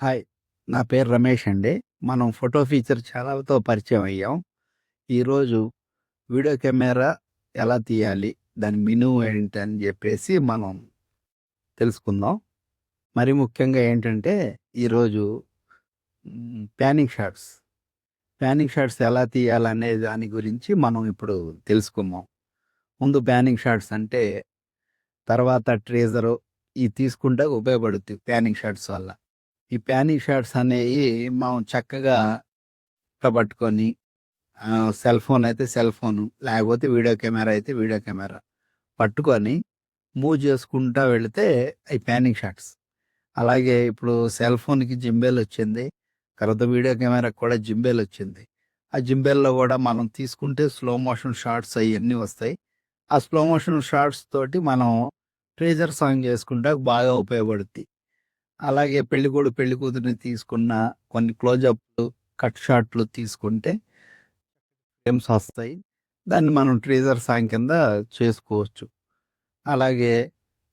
Hi. నా పేరు రమేష్ అండి. మనం ఫోటో ఫీచర్ ఛానల్‌తో పరిచయం అయ్యాం. ఈరోజు వీడియో కెమెరా ఎలా తీయాలి? దాని మెనూ ఏంటని జెప్పేసి మనం తెలుసుకుందాం. మరి ముఖ్యంగా ఏంటంటే ఈరోజు పానింగ్ షాట్స్. పానింగ్ షాట్స్ ఎలా తీయాలనే దాని గురించి మనం ఇప్పుడు తెలుసుకుందాం. ముందు పానింగ్ షాట్స్ అంటే తర్వాత ట్రేజరు ఇయి తీసుకుంటే ఉపయోగపడుద్ది పానింగ్ షాట్స్ వల్ల. ఈ పానింగ్ షాట్స్ అనేయి మనం చక్కగా పట్టుకొని సెల్ ఫోన్ అయితే సెల్ ఫోను, లేకపోతే వీడియో కెమెరా అయితే వీడియో కెమెరా పట్టుకొని మూవ్ చేసుకుంటా వెళితే అయి పానింగ్ షాట్స్. అలాగే ఇప్పుడు సెల్ ఫోన్‌కి జింబెల్ వచ్చింది. తర్వాత వీడియో కెమెరాకి కూడా జింబెల్ వచ్చింది. ఆ జింబెల్‌లో కూడా మనం తీసుకుంటే స్లో మోషన్ షాట్స్ అయన్నీ వస్తాయి. ఆ స్లో మోషన్ షాట్స్ తోటి మనం ట్రేజర్ సాంగ్ చేసుకుంటే బాగా ఉపయోగపడుద్ది. అలాగే పెళ్ళికొడుకు, పెళ్ళికూతురిని తీసుకున్న కొన్ని క్లోజప్‌లు, కట్ షాట్‌లు తీసుకుంటే ఫ్రేమ్స్ వస్తాయి. దాన్ని మనం ట్రేజర్ సాంగ్ కింద చేసుకోవచ్చు. అలాగే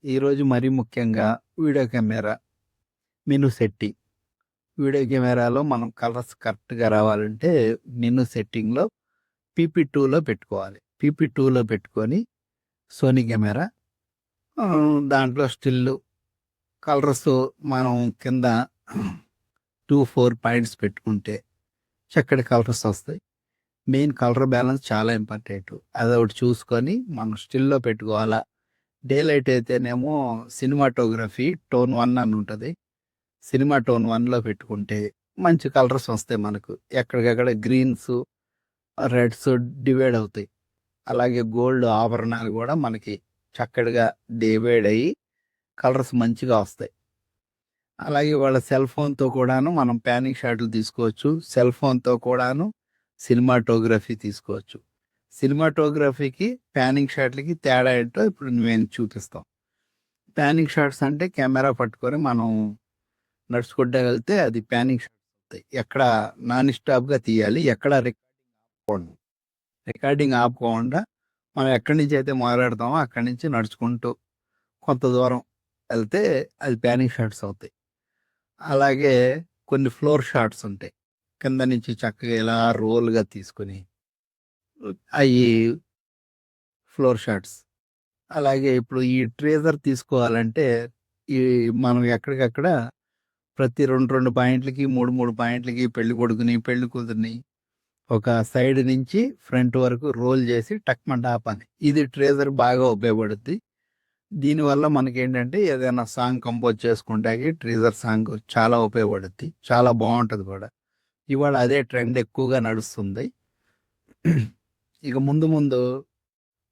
ఈరోజు మరీ ముఖ్యంగా video camera menu setting. Video కెమెరాలో మనం కలర్స్ కరెక్ట్‌గా రావాలంటే మెను సెట్టింగ్‌లో పీపీ2లో పెట్టుకోవాలి. పీపీ2లో పెట్టుకొని సోనీ కెమెరా దాంట్లో స్టిల్లు, కలర్స్ మనం కింద 2, 4 పాయింట్స్ పెట్టుకుంటే చక్కటి కలర్స్ వస్తాయి. మెయిన్ కలర్ బ్యాలెన్స్ చాలా ఇంపార్టెంటు. అదొకటి చూసుకొని మనం స్టిల్‌లో పెట్టుకోవాలా. డే లైట్ అయితేనేమో సినిమాటోగ్రఫీ టోన్ 1 అని ఉంటది. సినిమా టోన్ 1లో పెట్టుకుంటే మంచి కలర్స్ వస్తాయి మనకు. ఎక్కడికక్కడ గ్రీన్స్, రెడ్స్ డివైడ్ అవుతాయి. అలాగే గోల్డ్ ఆభరణాలు గూడా మనకి చక్కటిగా డివైడ్ అయ్యి కలర్స్ మంచిగా వస్తాయి. అలాగే వాళ్ళ సెల్ ఫోన్‌తో కూడాను మనం పానింగ్ షాట్‌లు తీసుకోవచ్చు. సెల్ ఫోన్‌తో కూడాను సినిమాటోగ్రఫీ తీసుకోవచ్చు. సినిమాటోగ్రఫీకి, పానింగ్ షాట్‌లకి తేడా ఏంటో ఇప్పుడు నేను చూపిస్తాం. పానింగ్ షాట్స్ అంటే కెమెరా పట్టుకొని మనం నడుచుకుంటా వెళ్తే అది పానింగ్ షాట్స్ అవుతాయి. ఎక్కడ నాన్ స్టాప్‌గా తీయాలి. ఎక్కడ ఆపకూడదు. రికార్డింగ్ ఆపకుండా మనం ఎక్కడి నుంచి అయితే మొదలెడతామో అక్కడి నుంచి నడుచుకుంటూ కొంత దూరం వెళ్తే అది పానింగ్ షాట్స్ అవుతాయి. అలాగే కొన్ని ఫ్లోర్ షాట్స్ ఉంటాయి. కింద నుంచి చక్కగా ఇలా రోల్‌గా తీసుకొని అయి ఫ్లోర్ షాట్స్. అలాగే ఇప్పుడు ఈ ట్రేజర్ తీసుకోవాలంటే ఈ మనం ఎక్కడికక్కడ ప్రతి 2, 2 పాయింట్లకి, 3, 3 పాయింట్లకి పెళ్ళికొడుకుని, పెళ్ళికూతురిని ఒక సైడ్ నుంచి ఫ్రంట్ వరకు రోల్ చేసి టక్‌మని ఆపాలి. ఇది ట్రేజర్ బాగా ఉపయోగపడుద్ది. దీనివల్ల మనకేంటంటే ఏదైనా సాంగ్ కంపోజ్ చేసుకుంటాకి ట్రేజర్ సాంగ్ చాలా ఉపయోగపడుద్ది. చాలా బావుంటది కూడా. ఇవాళ అదే ట్రెండ్ ఎక్కువగా నడుస్తుంది. ఇక ముందు ముందు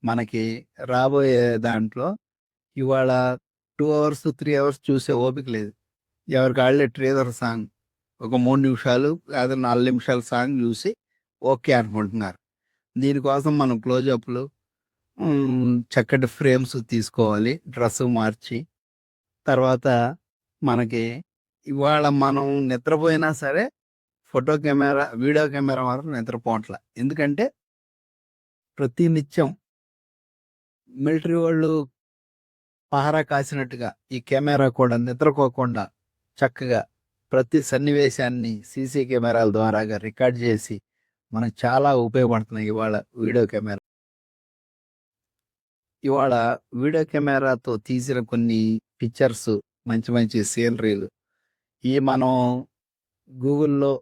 మనకి రాబోయే దాంట్లో ఇవాళ 2 అవర్స్, 3 అవర్స్ చూసే ఓపిక లేదు. ఎవరికాళ్ళే ట్రేలర్ సాంగ్ ఒక 3 నిమిషాలు లేదా 4 నిమిషాల సాంగ్ చూసి ఓకే అనుకుంటున్నారు. దీనికోసం మనం క్లోజప్‌లు చక్కటి ఫ్రేమ్స్ తీసుకోవాలి. డ్రెస్ మార్చి. తర్వాత మనకి ఇవాళ మనం నిద్రపోయినా సరే ఫోటో కెమెరా, వీడియో కెమెరా మాత్రం నిద్రపోవట్ల. ఎందుకంటే ప్రతి నిత్యం మిలిటరీ వోళ్ళు పహారా కాసినట్టుగా ఈ కెమెరా కూడా నిద్రపోకుండా చక్కగా ప్రతి సన్నివేశాన్ని సీసీ కెమెరాల ద్వారాగా రికార్డ్ చేసి మనకు చాలా ఉపయోగపడుతున్నాయి ఇవాళ వీడియో కెమెరా. ఇవాళ వీడియో కెమెరాతో తీసిన కొన్ని పిక్చర్స్, మంచి మంచి సీనరీలు ఇయి మనం గూగుల్‌లో,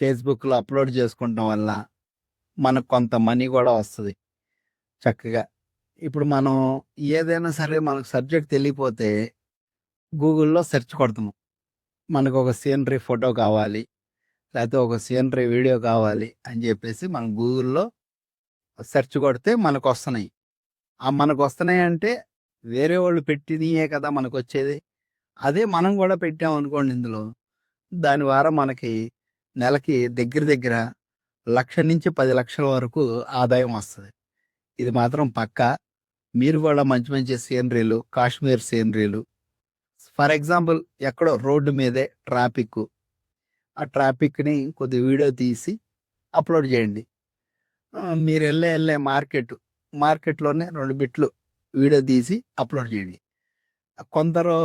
ఫేస్‌బుక్‌లో అప్‌లోడ్ చేసుకుంటం వల్ల మనకు కొంత మనీ గూడా వస్తది చక్కగా. ఇప్పుడు మనం ఏదైనా సరే మనకు సబ్జెక్ట్ తెలియపోతే గూగుల్‌లో సెర్చ్ కొడతాము. మనకొక సీనరీ ఫోటో కావాలి, లేతే ఒక సీనరీ వీడియో కావాలి అని జెప్పేసి మనం గూగుల్‌లో సెర్చ్ కొడితే మనకొస్తన్నయి. మనకొస్తన్నయంటే వేరే వాళ్ళు పెట్టినయే కదా మనకొచ్చేది. అదే మనం గూడా పెట్టామనుకోండి ఇందులో, దాని ద్వారా మనకి నెలకి దగ్గర దగ్గర 1,00,000-10,00,000 వరకు ఆదాయం వస్తది. ఇది మాత్రం పక్కా. మీరు గూడా మంచి మంచి సీనరీలు, కాశ్మీర్ సీనరీలు ఫర్ ఎగ్జాంపుల్ ఎక్కడో రోడ్డు మీదే ట్రాఫిక్కు. ఆ ట్రాఫిక్‌ని కొద్దిగా వీడియో తీసి అప్‌లోడ్ జేయండి. మీరెళ్ళే మార్కెట్‌లోనే 2 బిట్లు వీడియో తీసి అప్‌లోడ్ జేయండి. కొందరు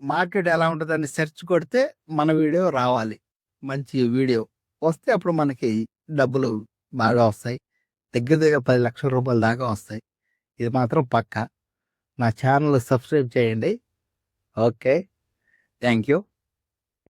మార్కెట్ ఎలా ఉంటుందని సెర్చ్ కొడితే మన వీడియో రావాలి. మంచి వీడియో వస్తే అప్పుడు మనకి డబ్బులు బాగా వస్తాయి. దగ్గర దగ్గర 10,00,000 రూపాయల దాకా వస్తాయి. ఇది మాత్రం పక్కా. నా ఛానల్ సబ్స్క్రైబ్ చేయండి. ఓకే. Thank you.